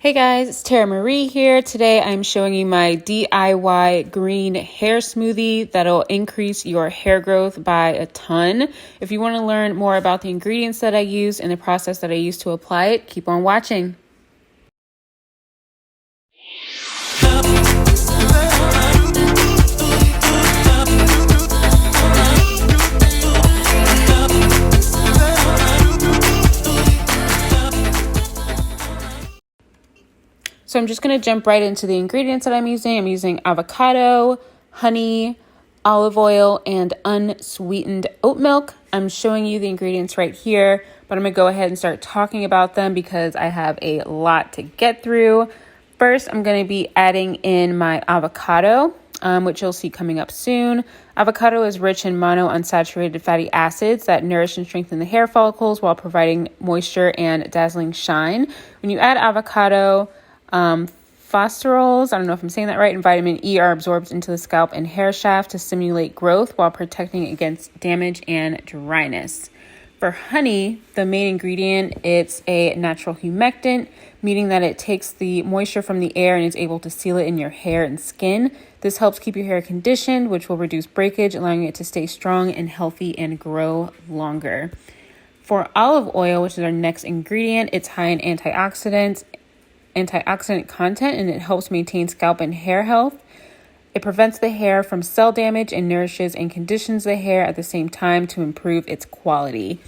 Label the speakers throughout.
Speaker 1: Hey guys, it's Tara Marie here. Today I'm showing you my DIY green hair smoothie that'll increase your hair growth by a ton. If you want to learn more about the ingredients that I use and the process that I use to apply it, keep on watching. So I'm just going to jump right into the ingredients that I'm using. I'm using avocado, honey, olive oil, and unsweetened oat milk. I'm showing you the ingredients right here, but I'm going to go ahead and start talking about them because I have a lot to get through. First, I'm going to be adding in my avocado, which you'll see coming up soon. Avocado is rich in monounsaturated fatty acids that nourish and strengthen the hair follicles while providing moisture and dazzling shine. When you add avocado, phosphoryls, I don't know if I'm saying that right, and vitamin E are absorbed into the scalp and hair shaft to stimulate growth while protecting against damage and dryness. For honey, the main ingredient, it's a natural humectant, meaning that it takes the moisture from the air and is able to seal it in your hair and skin. This helps keep your hair conditioned, which will reduce breakage, allowing it to stay strong and healthy and grow longer. For olive oil, which is our next ingredient, it's high in antioxidant content, and it helps maintain scalp and hair health. It prevents the hair from cell damage and nourishes and conditions the hair at the same time to improve its quality.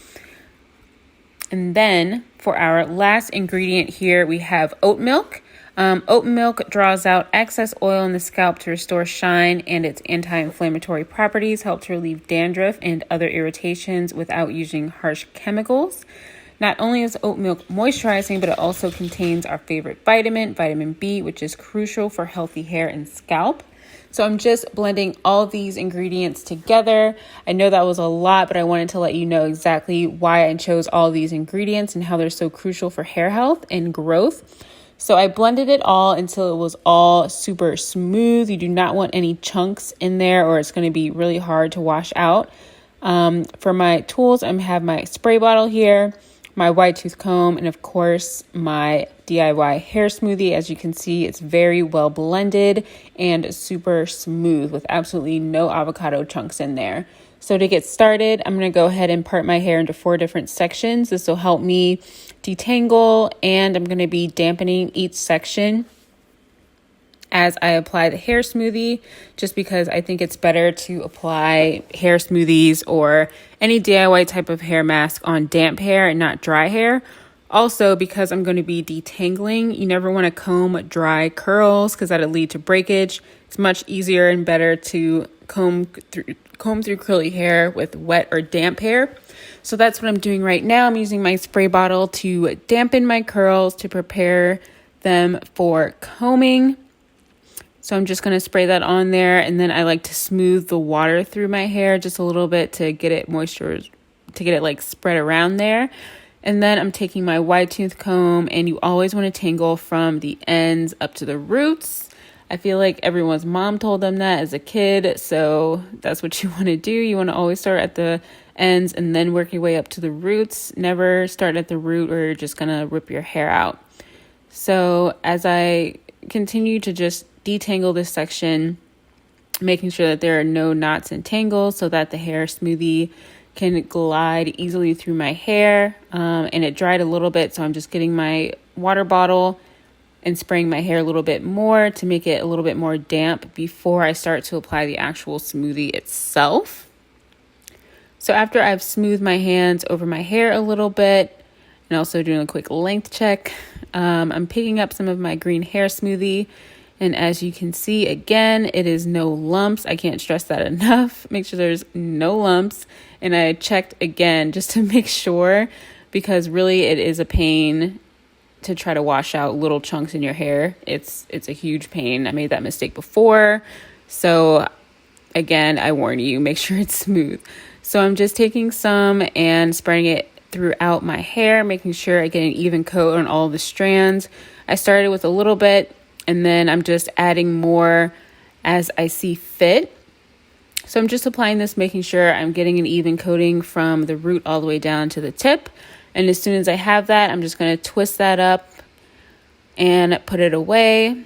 Speaker 1: And then for our last ingredient here, we have oat milk. Oat milk draws out excess oil in the scalp to restore shine, and its anti-inflammatory properties help to relieve dandruff and other irritations without using harsh chemicals. Not only is oat milk moisturizing, but it also contains our favorite vitamin B, which is crucial for healthy hair and scalp. So I'm just blending all of these ingredients together. I know that was a lot, but I wanted to let you know exactly why I chose all these ingredients and how they're so crucial for hair health and growth. So I blended it all until it was all super smooth. You do not want any chunks in there or it's going to be really hard to wash out. For my tools, I have my spray bottle here, my wide tooth comb, and of course my DIY hair smoothie. As you can see, it's very well blended and super smooth with absolutely no avocado chunks in there. So to get started, I'm going to go ahead and part my hair into 4 different sections. This will help me detangle, and I'm going to be dampening each section as I apply the hair smoothie, just because I think it's better to apply hair smoothies or any DIY type of hair mask on damp hair and not dry hair. Also, because I'm going to be detangling, you never want to comb dry curls because that'll lead to breakage. It's much easier and better to comb through curly hair with wet or damp hair. So that's what I'm doing right now. I'm using my spray bottle to dampen my curls to prepare them for combing. So I'm just going to spray that on there, and then I like to smooth the water through my hair just a little bit to get it like spread around there. And then I'm taking my wide tooth comb, and you always want to tangle from the ends up to the roots. I feel like everyone's mom told them that as a kid, so that's what you want to do. You want to always start at the ends and then work your way up to the roots. Never start at the root or you're just going to rip your hair out. So as I continue to just detangle this section, making sure that there are no knots and tangles so that the hair smoothie can glide easily through my hair. And it dried a little bit, so I'm just getting my water bottle and spraying my hair a little bit more to make it a little bit more damp before I start to apply the actual smoothie itself. So after I've smoothed my hands over my hair a little bit and also doing a quick length check, I'm picking up some of my green hair smoothie. And as you can see, again, it is no lumps. I can't stress that enough. Make sure there's no lumps. And I checked again just to make sure, because really it is a pain to try to wash out little chunks in your hair. It's a huge pain. I made that mistake before. So again, I warn you, make sure it's smooth. So I'm just taking some and spraying it throughout my hair, making sure I get an even coat on all the strands. I started with a little bit, and then I'm just adding more as I see fit. So I'm just applying this, making sure I'm getting an even coating from the root all the way down to the tip. And as soon as I have that, I'm just going to twist that up and put it away.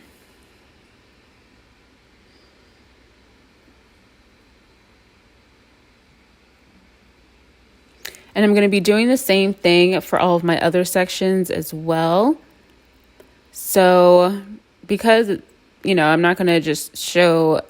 Speaker 1: And I'm going to be doing the same thing for all of my other sections as well. So because, I'm not going to just show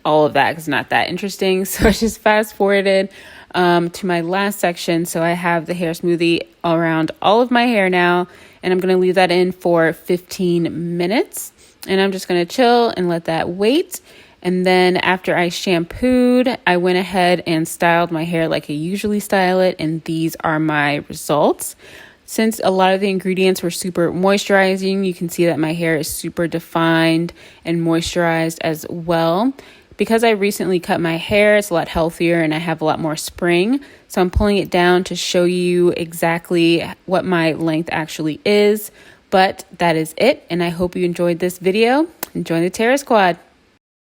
Speaker 1: all of that because it's not that interesting. So I just fast forwarded to my last section. So I have the hair smoothie around all of my hair now, and I'm going to leave that in for 15 minutes. And I'm just going to chill and let that wait. And then after I shampooed, I went ahead and styled my hair like I usually style it. And these are my results. Since a lot of the ingredients were super moisturizing, you can see that my hair is super defined and moisturized as well. Because I recently cut my hair, it's a lot healthier and I have a lot more spring. So I'm pulling it down to show you exactly what my length actually is. But that is it. And I hope you enjoyed this video. Join the Terror Squad.